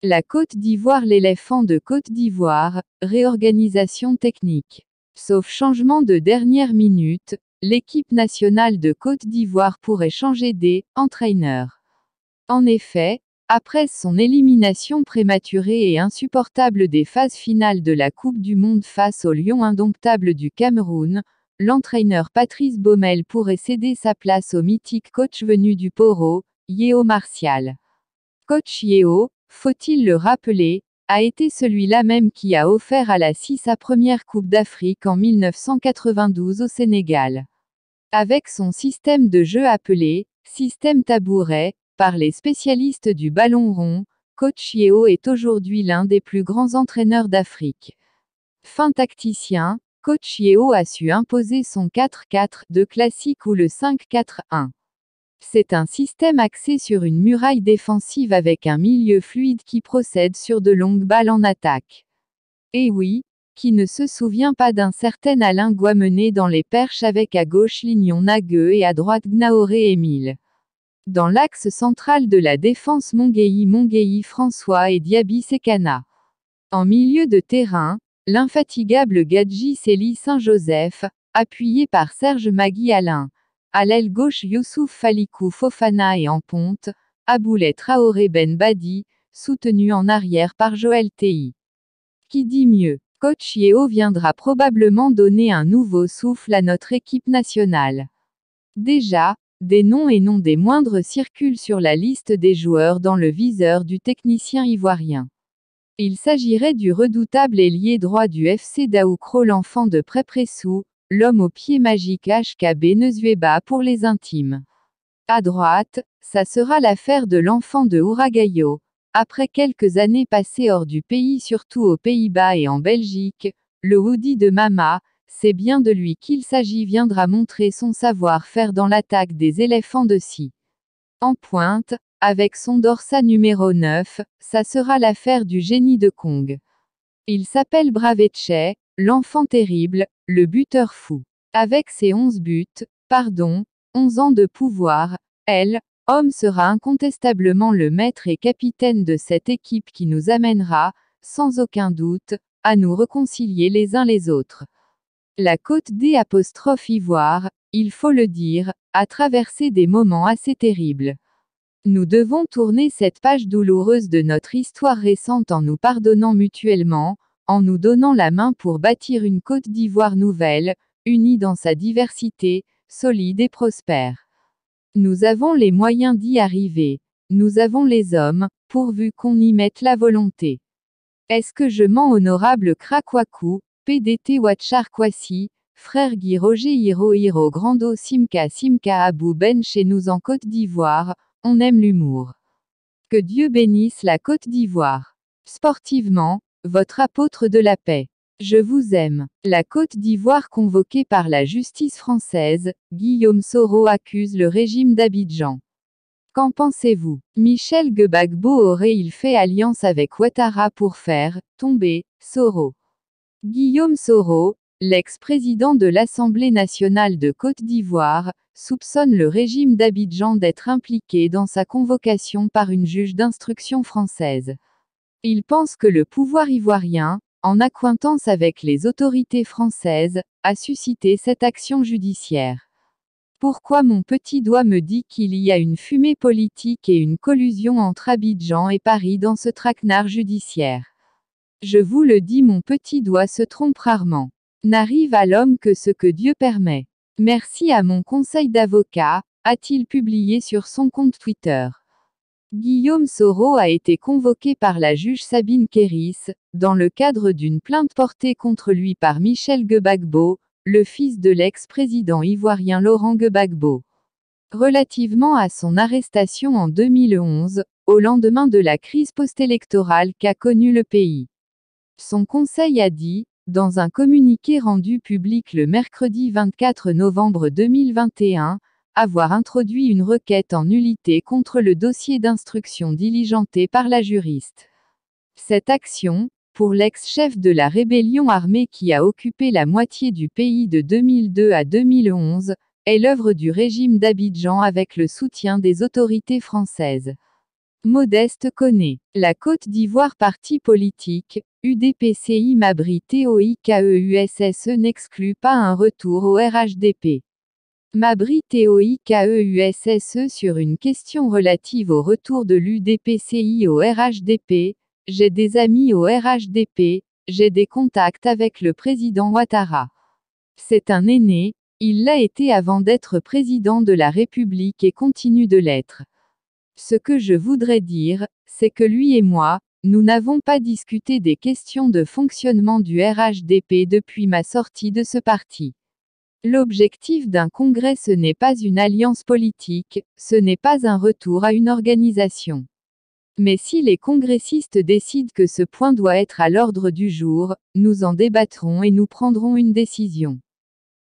La Côte d'Ivoire. L'éléphant de Côte d'Ivoire, réorganisation technique. Sauf changement de dernière minute, l'équipe nationale de Côte d'Ivoire pourrait changer d'entraîneur. En effet, après son élimination prématurée et insupportable des phases finales de la Coupe du Monde face au lion indomptable du Cameroun, l'entraîneur Patrice Baumel pourrait céder sa place au mythique coach venu du Poro, Yeo Martial. Coach Yeo, faut-il le rappeler, a été celui-là même qui a offert à la CIS sa première Coupe d'Afrique en 1992 au Sénégal. Avec son système de jeu appelé « système tabouret », par les spécialistes du ballon rond, coach Yeo est aujourd'hui l'un des plus grands entraîneurs d'Afrique. Fin tacticien, coach Yeo a su imposer son 4-4-2 classique ou le 5-4-1. C'est un système axé sur une muraille défensive avec un milieu fluide qui procède sur de longues balles en attaque. Et oui, qui ne se souvient pas d'un certain Alain Guamené dans les perches avec à gauche Lignon Nagueux et à droite Gnaoré Émile. Dans l'axe central de la défense Mongueï François et Diaby Sekana. En milieu de terrain, l'infatigable Gadji Célie Saint-Joseph, appuyé par Serge Magui Alain. À l'aile gauche Youssouf Falikou Fofana et en ponte, Aboulay Traoré Ben Badi, soutenu en arrière par Joël Tei. Qui dit mieux? Coach Yeo viendra probablement donner un nouveau souffle à notre équipe nationale. Déjà, des noms et non des moindres circulent sur la liste des joueurs dans le viseur du technicien ivoirien. Il s'agirait du redoutable ailier droit du FC Daoukro, l'enfant de Prépressou, l'homme au pied magique HKB Nezueba pour les intimes. À droite, ça sera l'affaire de l'enfant de Ouragayo. Après quelques années passées hors du pays, surtout aux Pays-Bas et en Belgique, le Woody de Mama, c'est bien de lui qu'il s'agit, viendra montrer son savoir-faire dans l'attaque des éléphants de Scie. En pointe, avec son dorsat numéro 9, ça sera l'affaire du génie de Kong. Il s'appelle Bravetche, l'enfant terrible, le buteur fou. Avec ses 11 ans de pouvoir, homme sera incontestablement le maître et capitaine de cette équipe qui nous amènera, sans aucun doute, à nous réconcilier les uns les autres. La Côte d'Ivoire, il faut le dire, a traversé des moments assez terribles. Nous devons tourner cette page douloureuse de notre histoire récente en nous pardonnant mutuellement, en nous donnant la main pour bâtir une Côte d'Ivoire nouvelle, unie dans sa diversité, solide et prospère. Nous avons les moyens d'y arriver. Nous avons les hommes, pourvu qu'on y mette la volonté. Est-ce que je mens, honorable Krakwaku, PDT Watchar Kwasi, frère Guy Roger Hiro Grando Simka Abou Ben? Chez nous en Côte d'Ivoire, on aime l'humour. Que Dieu bénisse la Côte d'Ivoire. Sportivement, votre apôtre de la paix. Je vous aime. La Côte d'Ivoire convoquée par la justice française, Guillaume Soro accuse le régime d'Abidjan. Qu'en pensez-vous? Michel Gbagbo aurait-il fait alliance avec Ouattara pour faire tomber Soro? Guillaume Soro, l'ex-président de l'Assemblée nationale de Côte d'Ivoire, soupçonne le régime d'Abidjan d'être impliqué dans sa convocation par une juge d'instruction française. Il pense que le pouvoir ivoirien, en accointance avec les autorités françaises, a suscité cette action judiciaire. Pourquoi mon petit doigt me dit qu'il y a une fumée politique et une collusion entre Abidjan et Paris dans ce traquenard judiciaire? Je vous le dis, mon petit doigt se trompe rarement. N'arrive à l'homme que ce que Dieu permet. Merci à mon conseil d'avocat, a-t-il publié sur son compte Twitter. Guillaume Soro a été convoqué par la juge Sabine Kéris, dans le cadre d'une plainte portée contre lui par Michel Gbagbo, le fils de l'ex-président ivoirien Laurent Gbagbo. Relativement à son arrestation en 2011, au lendemain de la crise post-électorale qu'a connue le pays. Son conseil a dit, dans un communiqué rendu public le mercredi 24 novembre 2021, avoir introduit une requête en nullité contre le dossier d'instruction diligenté par la juriste. Cette action, pour l'ex-chef de la rébellion armée qui a occupé la moitié du pays de 2002 à 2011, est l'œuvre du régime d'Abidjan avec le soutien des autorités françaises. Modeste Koné. La Côte d'Ivoire parti politique, UDPCI Mabri TOIKEUSSE n'exclut pas un retour au RHDP. Mabri TOIKEUSSE sur une question relative au retour de l'UDPCI au RHDP. J'ai des amis au RHDP, j'ai des contacts avec le président Ouattara. C'est un aîné, il l'a été avant d'être président de la République et continue de l'être. Ce que je voudrais dire, c'est que lui et moi, nous n'avons pas discuté des questions de fonctionnement du RHDP depuis ma sortie de ce parti. L'objectif d'un congrès, ce n'est pas une alliance politique, ce n'est pas un retour à une organisation. Mais si les congressistes décident que ce point doit être à l'ordre du jour, nous en débattrons et nous prendrons une décision.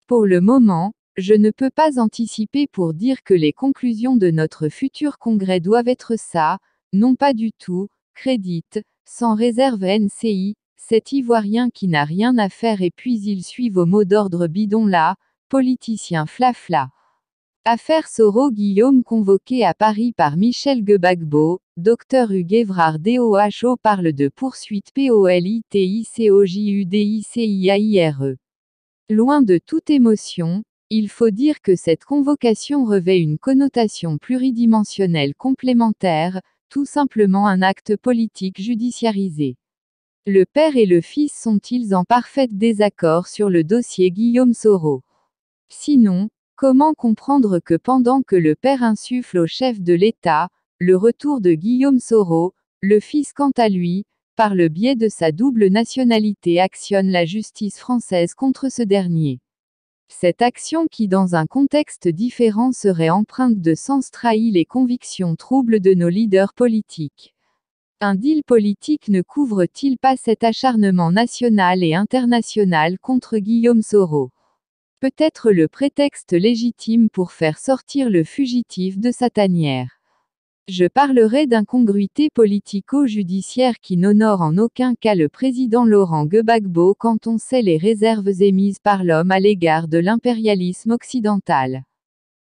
Pour le moment, je ne peux pas anticiper pour dire que les conclusions de notre futur congrès doivent être ça, non pas du tout, crédit, sans réserve NCI, cet Ivoirien qui n'a rien à faire et puis il suit vos mots d'ordre bidon là, politicien flafla. Affaire Soro-Guillaume convoqué à Paris par Michel Gbagbo, Dr Hugues Évrard DOHO parle de poursuite POLITICOJUDICIAIRE. Loin de toute émotion, il faut dire que cette convocation revêt une connotation pluridimensionnelle complémentaire, tout simplement un acte politique judiciarisé. Le père et le fils sont-ils en parfait désaccord sur le dossier Guillaume Soro? Sinon, comment comprendre que pendant que le père insuffle au chef de l'État le retour de Guillaume Soro, le fils quant à lui, par le biais de sa double nationalité actionne la justice française contre ce dernier? Cette action qui dans un contexte différent serait empreinte de sens trahit les convictions troubles de nos leaders politiques. Un deal politique ne couvre-t-il pas cet acharnement national et international contre Guillaume Soro? Peut-être le prétexte légitime pour faire sortir le fugitif de sa tanière. Je parlerai d'incongruité politico-judiciaire qui n'honore en aucun cas le président Laurent Gbagbo quand on sait les réserves émises par l'homme à l'égard de l'impérialisme occidental.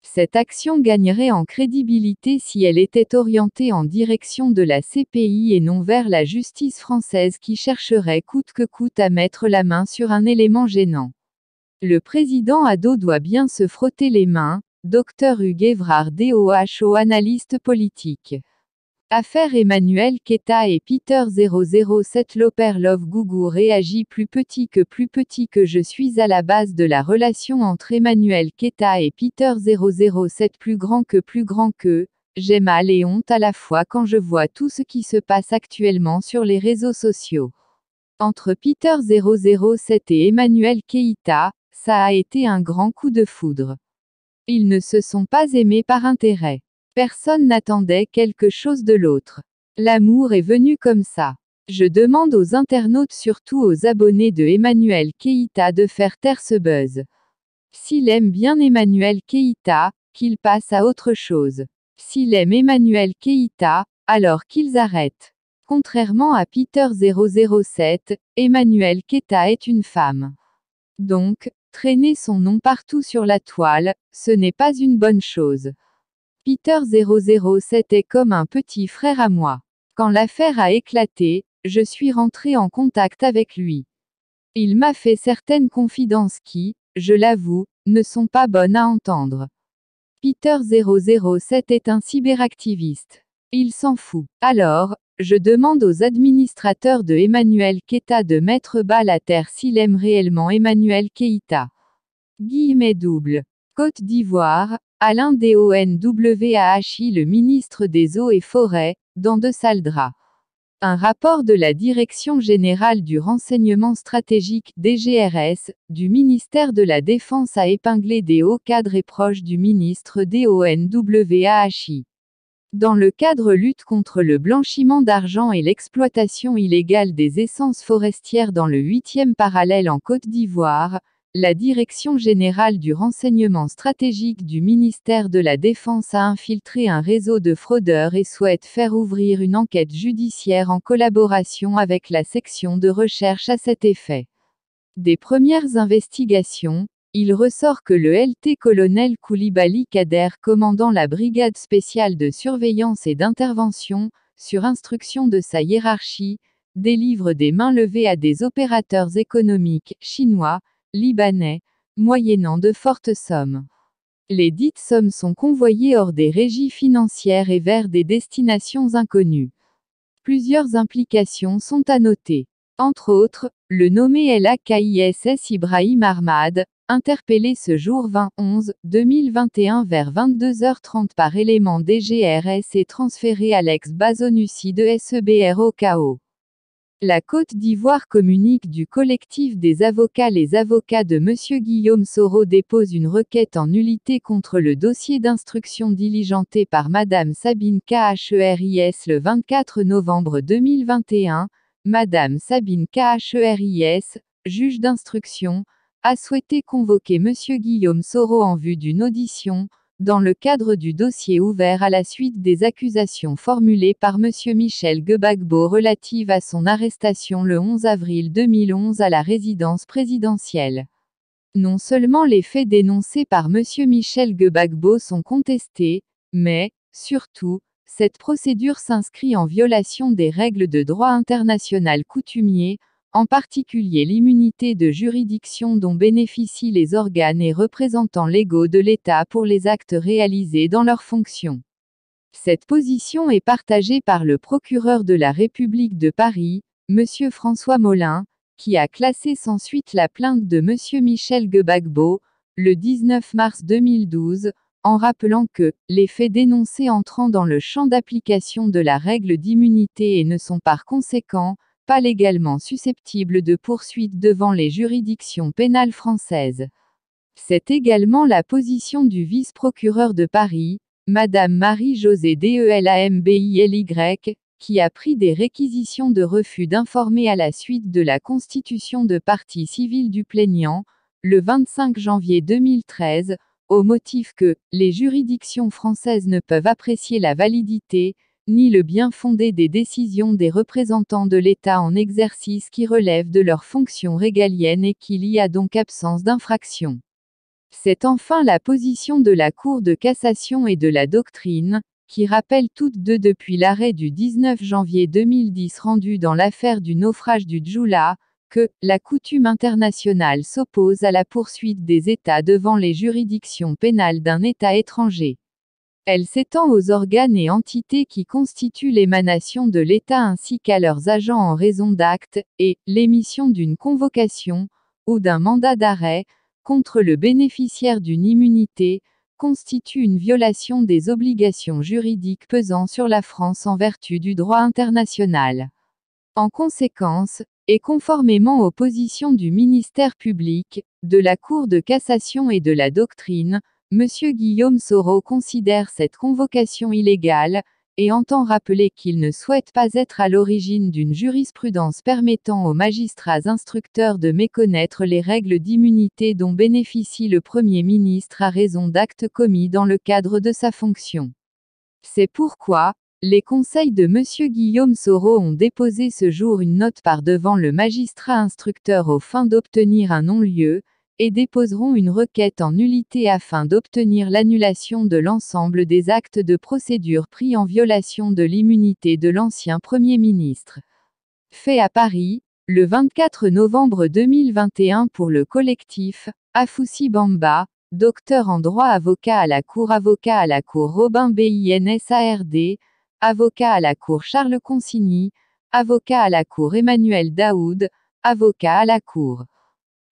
Cette action gagnerait en crédibilité si elle était orientée en direction de la CPI et non vers la justice française qui chercherait coûte que coûte à mettre la main sur un élément gênant. Le président Ado doit bien se frotter les mains, Dr Hugues Évrard DOHO analyste politique. Affaire Emmanuel Keita et Peter 007 Love Gougou réagit plus petit que je suis à la base de la relation entre Emmanuel Keita et Peter 007 plus grand que, j'ai mal et honte à la fois quand je vois tout ce qui se passe actuellement sur les réseaux sociaux. Entre Peter 007 et Emmanuel Keita, ça a été un grand coup de foudre. Ils ne se sont pas aimés par intérêt. Personne n'attendait quelque chose de l'autre. L'amour est venu comme ça. Je demande aux internautes, surtout aux abonnés de Emmanuel Keita, de faire taire ce buzz. S'il aime bien Emmanuel Keita, qu'il passe à autre chose. S'il aime Emmanuel Keita, alors qu'ils arrêtent. Contrairement à Peter 007, Emmanuel Keita est une femme. Donc, traîner son nom partout sur la toile, ce n'est pas une bonne chose. Peter 007 est comme un petit frère à moi. Quand l'affaire a éclaté, je suis rentré en contact avec lui. Il m'a fait certaines confidences qui, je l'avoue, ne sont pas bonnes à entendre. Peter 007 est un cyberactiviste. Il s'en fout. Alors, je demande aux administrateurs de Emmanuel Keita de mettre bas à terre s'il aime réellement Emmanuel Keita. _. Côte d'Ivoire, Alain Donwahi, le ministre des Eaux et Forêts, dans de sales draps. Un rapport de la Direction générale du renseignement stratégique DGRS, du ministère de la Défense a épinglé des hauts cadres et proches du ministre Donwahi. Dans le cadre lutte contre le blanchiment d'argent et l'exploitation illégale des essences forestières dans le 8e parallèle en Côte d'Ivoire, la Direction générale du renseignement stratégique du ministère de la Défense a infiltré un réseau de fraudeurs et souhaite faire ouvrir une enquête judiciaire en collaboration avec la section de recherche à cet effet. Des premières investigations, il ressort que le Lt-colonel Koulibaly Kader, commandant la brigade spéciale de surveillance et d'intervention, sur instruction de sa hiérarchie, délivre des mains levées à des opérateurs économiques chinois, libanais, moyennant de fortes sommes. Les dites sommes sont convoyées hors des régies financières et vers des destinations inconnues. Plusieurs implications sont à noter. Entre autres, le nommé LAKISS Ibrahim Ahmad, interpellé ce jour 20-11-2021 vers 22h30 par élément DGRS et transféré à l'ex-base ONUCI de SEBR au KO. La Côte d'Ivoire communique du collectif des avocats. Les avocats de M. Guillaume Soro déposent une requête en nullité contre le dossier d'instruction diligenté par Mme Sabine Kheris le 24 novembre 2021. Mme Sabine Kheris, juge d'instruction, a souhaité convoquer M. Guillaume Soro en vue d'une audition, dans le cadre du dossier ouvert à la suite des accusations formulées par M. Michel Gbagbo relatives à son arrestation le 11 avril 2011 à la résidence présidentielle. Non seulement les faits dénoncés par M. Michel Gbagbo sont contestés, mais, surtout, cette procédure s'inscrit en violation des règles de droit international coutumier, en particulier l'immunité de juridiction dont bénéficient les organes et représentants légaux de l'État pour les actes réalisés dans leurs fonctions. Cette position est partagée par le procureur de la République de Paris, M. François Molin, qui a classé sans suite la plainte de M. Michel Gbagbo, le 19 mars 2012, en rappelant que « les faits dénoncés entrant dans le champ d'application de la règle d'immunité et ne sont par conséquent pas légalement susceptibles de poursuite devant les juridictions pénales françaises ». C'est également la position du vice-procureur de Paris, Madame Marie-Josée Delambilly, qui a pris des réquisitions de refus d'informer à la suite de la constitution de partie civile du plaignant, le 25 janvier 2013, au motif que « les juridictions françaises ne peuvent apprécier la validité, ni le bien fondé des décisions des représentants de l'État en exercice qui relèvent de leurs fonctions régaliennes et qu'il y a donc absence d'infraction ». C'est enfin la position de la Cour de cassation et de la doctrine, qui rappelle toutes deux depuis l'arrêt du 19 janvier 2010 rendu dans l'affaire du naufrage du Djoula, que « la coutume internationale s'oppose à la poursuite des États devant les juridictions pénales d'un État étranger ». Elle s'étend aux organes et entités qui constituent l'émanation de l'État ainsi qu'à leurs agents en raison d'actes, et l'émission d'une convocation, ou d'un mandat d'arrêt, contre le bénéficiaire d'une immunité, constitue une violation des obligations juridiques pesant sur la France en vertu du droit international. En conséquence, et conformément aux positions du ministère public, de la Cour de cassation et de la doctrine, M. Guillaume Soro considère cette convocation illégale, et entend rappeler qu'il ne souhaite pas être à l'origine d'une jurisprudence permettant aux magistrats instructeurs de méconnaître les règles d'immunité dont bénéficie le Premier ministre à raison d'actes commis dans le cadre de sa fonction. C'est pourquoi, les conseils de M. Guillaume Soro ont déposé ce jour une note par devant le magistrat instructeur aux fins d'obtenir un non-lieu, et déposeront une requête en nullité afin d'obtenir l'annulation de l'ensemble des actes de procédure pris en violation de l'immunité de l'ancien Premier ministre. Fait à Paris, le 24 novembre 2021 pour le collectif Afoussi Bamba, docteur en droit avocat à la Cour Robin BINSARD, avocat à la Cour Charles Consigny, avocat à la Cour Emmanuel Daoud, avocat à la Cour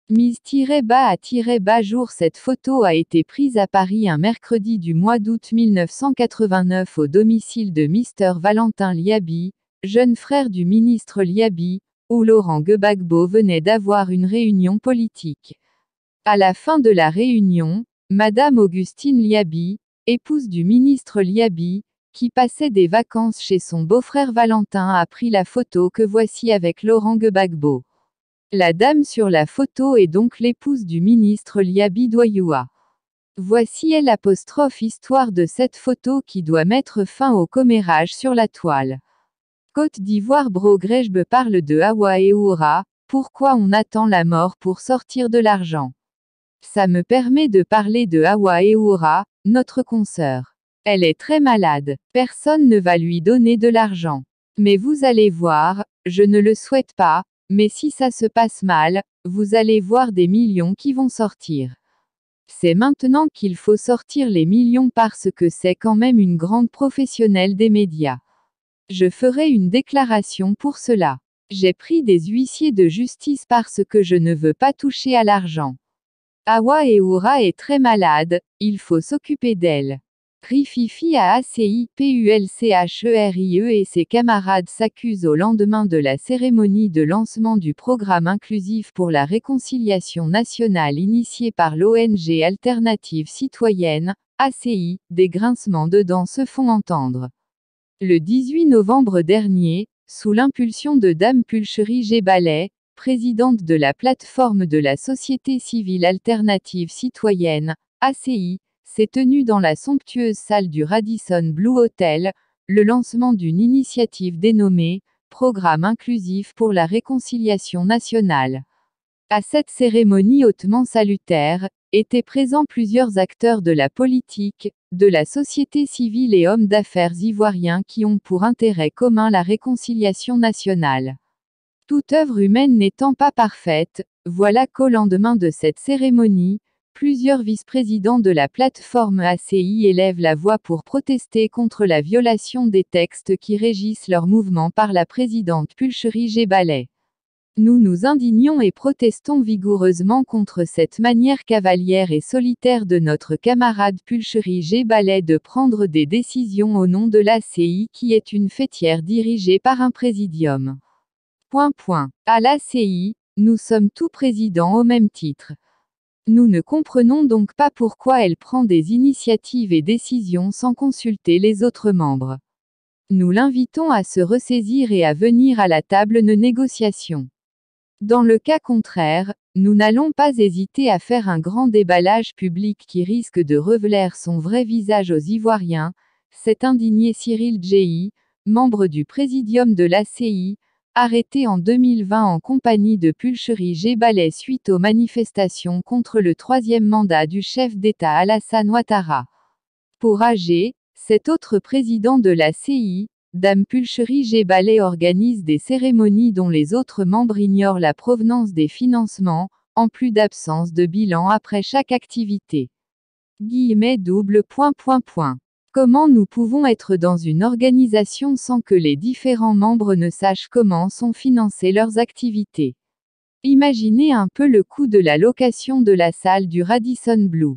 Mise-Jour. Cette photo a été prise à Paris un mercredi du mois d'août 1989 au domicile de Mr Valentin Liabi, jeune frère du ministre Liabi, où Laurent Gbagbo venait d'avoir une réunion politique. À la fin de la réunion, Madame Augustine Liabi, épouse du ministre Liabi, qui passait des vacances chez son beau-frère Valentin, a pris la photo que voici avec Laurent Gbagbo. La dame sur la photo est donc l'épouse du ministre Liabi Douayoua. Voici l'histoire de cette photo qui doit mettre fin au commérage sur la toile. Côte d'Ivoire. Brogrejbe parle de Hawa et Oura, pourquoi on attend la mort pour sortir de l'argent. Ça me permet de parler de Hawa Eoura, notre consoeur. Elle est très malade. Personne ne va lui donner de l'argent. Mais vous allez voir, je ne le souhaite pas, mais si ça se passe mal, vous allez voir des millions qui vont sortir. C'est maintenant qu'il faut sortir les millions parce que c'est quand même une grande professionnelle des médias. Je ferai une déclaration pour cela. J'ai pris des huissiers de justice parce que je ne veux pas toucher à l'argent. Hawa Eoura est très malade, il faut s'occuper d'elle. Rififi à ACIPULCHERIE et ses camarades s'accusent au lendemain de la cérémonie de lancement du programme inclusif pour la réconciliation nationale initié par l'ONG Alternative Citoyenne, ACI, des grincements de dents se font entendre. Le 18 novembre dernier, sous l'impulsion de Dame Pulcherie Geballet, présidente de la plateforme de la société civile alternative citoyenne, ACI, s'est tenu dans la somptueuse salle du Radisson Blu Hotel, le lancement d'une initiative dénommée « Programme inclusif pour la réconciliation nationale ». À cette cérémonie hautement salutaire, étaient présents plusieurs acteurs de la politique, de la société civile et hommes d'affaires ivoiriens qui ont pour intérêt commun la réconciliation nationale. Toute œuvre humaine n'étant pas parfaite, voilà qu'au lendemain de cette cérémonie, plusieurs vice-présidents de la plateforme ACI élèvent la voix pour protester contre la violation des textes qui régissent leur mouvement par la présidente Pulcherie Geballet. Nous nous indignons et protestons vigoureusement contre cette manière cavalière et solitaire de notre camarade Pulcherie Geballet de prendre des décisions au nom de l'ACI qui est une fêtière dirigée par un présidium. À l'ACI, nous sommes tous présidents au même titre. Nous ne comprenons donc pas pourquoi elle prend des initiatives et décisions sans consulter les autres membres. Nous l'invitons à se ressaisir et à venir à la table de négociation. Dans le cas contraire, nous n'allons pas hésiter à faire un grand déballage public qui risque de révéler son vrai visage aux Ivoiriens, s'est indigné Cyril Djehi, membre du présidium de l'ACI, arrêté en 2020 en compagnie de Pulcherie Geballet suite aux manifestations contre le troisième mandat du chef d'État Alassane Ouattara. Pour AG, cet autre président de l'ACI, Dame Pulcherie Geballet organise des cérémonies dont les autres membres ignorent la provenance des financements, en plus d'absence de bilan après chaque activité. Comment nous pouvons être dans une organisation sans que les différents membres ne sachent comment sont financées leurs activités? Imaginez un peu le coût de la location de la salle du Radisson Blu.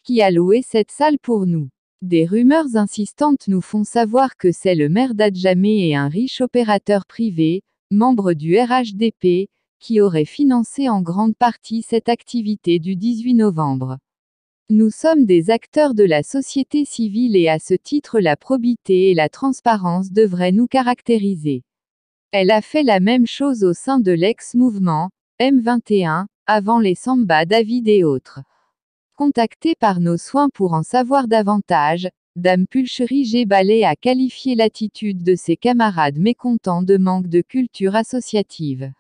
Qui a loué cette salle pour nous? Des rumeurs insistantes nous font savoir que c'est le maire d'Adjamé et un riche opérateur privé, membre du RHDP, qui aurait financé en grande partie cette activité du 18 novembre. Nous sommes des acteurs de la société civile et à ce titre la probité et la transparence devraient nous caractériser. Elle a fait la même chose au sein de l'ex-mouvement, M21, avant les Samba David et autres. Contactée par nos soins pour en savoir davantage, Dame Pulcherie Geballet a qualifié l'attitude de ses camarades mécontents de manque de culture associative.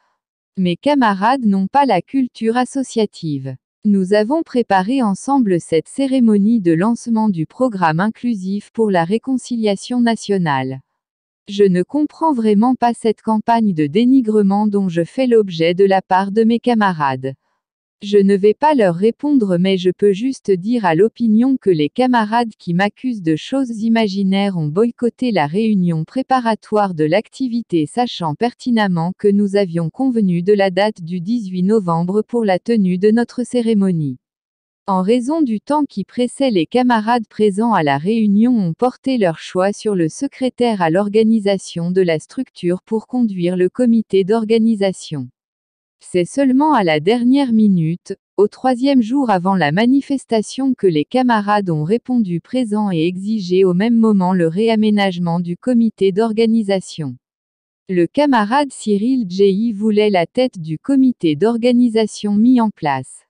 Mes camarades n'ont pas la culture associative. Nous avons préparé ensemble cette cérémonie de lancement du programme inclusif pour la réconciliation nationale. Je ne comprends vraiment pas cette campagne de dénigrement dont je fais l'objet de la part de mes camarades. Je ne vais pas leur répondre mais je peux juste dire à l'opinion que les camarades qui m'accusent de choses imaginaires ont boycotté la réunion préparatoire de l'activité sachant pertinemment que nous avions convenu de la date du 18 novembre pour la tenue de notre cérémonie. En raison du temps qui pressait, les camarades présents à la réunion ont porté leur choix sur le secrétaire à l'organisation de la structure pour conduire le comité d'organisation. C'est seulement à la dernière minute, au troisième jour avant la manifestation que les camarades ont répondu présents et exigé au même moment le réaménagement du comité d'organisation. Le camarade Cyril Djehi voulait la tête du comité d'organisation mis en place.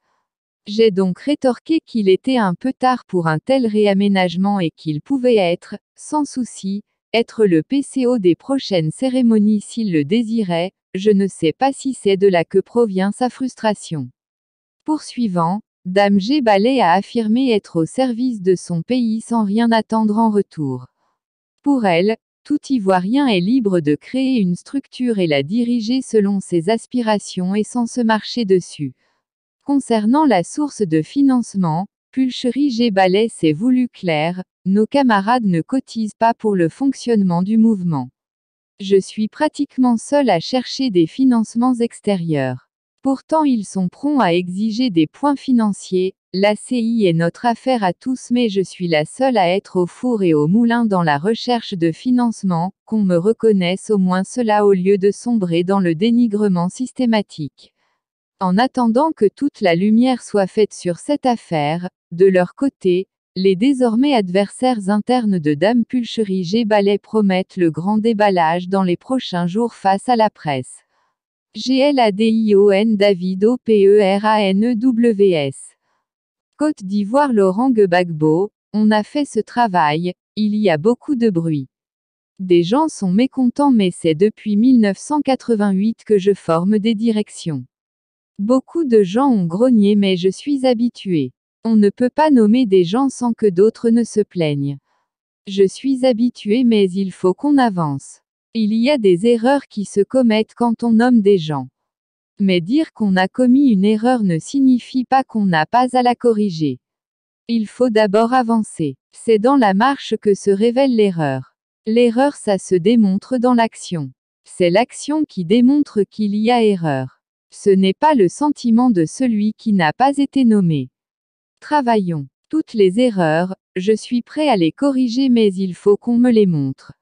J'ai donc rétorqué qu'il était un peu tard pour un tel réaménagement et qu'il pouvait être, sans souci, être le PCO des prochaines cérémonies s'il le désirait. Je ne sais pas si c'est de là que provient sa frustration. Poursuivant, Dame G. Ballet a affirmé être au service de son pays sans rien attendre en retour. Pour elle, tout Ivoirien est libre de créer une structure et la diriger selon ses aspirations et sans se marcher dessus. Concernant la source de financement, Pulcherie G. Ballet s'est voulu clair, nos camarades ne cotisent pas pour le fonctionnement du mouvement. Je suis pratiquement seul à chercher des financements extérieurs. Pourtant ils sont prompts à exiger des points financiers, l'ACI est notre affaire à tous mais je suis la seule à être au four et au moulin dans la recherche de financement, qu'on me reconnaisse au moins cela au lieu de sombrer dans le dénigrement systématique. En attendant que toute la lumière soit faite sur cette affaire, de leur côté, les désormais adversaires internes de Dame Pulcherie G. Ballet promettent le grand déballage dans les prochains jours face à la presse. GLADION David OPERANEWS. Côte d'Ivoire Laurent Gbagbo, on a fait ce travail, il y a beaucoup de bruit. Des gens sont mécontents mais c'est depuis 1988 que je forme des directions. Beaucoup de gens ont grogné mais je suis habitué. On ne peut pas nommer des gens sans que d'autres ne se plaignent. Je suis habitué mais il faut qu'on avance. Il y a des erreurs qui se commettent quand on nomme des gens. Mais dire qu'on a commis une erreur ne signifie pas qu'on n'a pas à la corriger. Il faut d'abord avancer. C'est dans la marche que se révèle l'erreur. L'erreur ça se démontre dans l'action. C'est l'action qui démontre qu'il y a erreur. Ce n'est pas le sentiment de celui qui n'a pas été nommé. Travaillons. Toutes les erreurs, je suis prêt à les corriger mais il faut qu'on me les montre.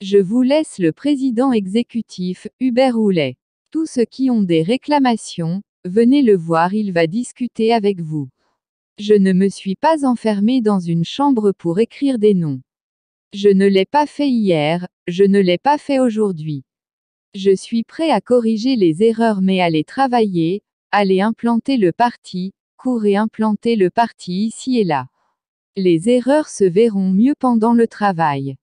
Je vous laisse le président exécutif, Hubert Roulet. Tous ceux qui ont des réclamations, venez le voir, il va discuter avec vous. Je ne me suis pas enfermé dans une chambre pour écrire des noms. Je ne l'ai pas fait hier, je ne l'ai pas fait aujourd'hui. Je suis prêt à corriger les erreurs mais à les travailler, à les implanter le parti, réimplanter le parti ici et là. Les erreurs se verront mieux pendant le travail.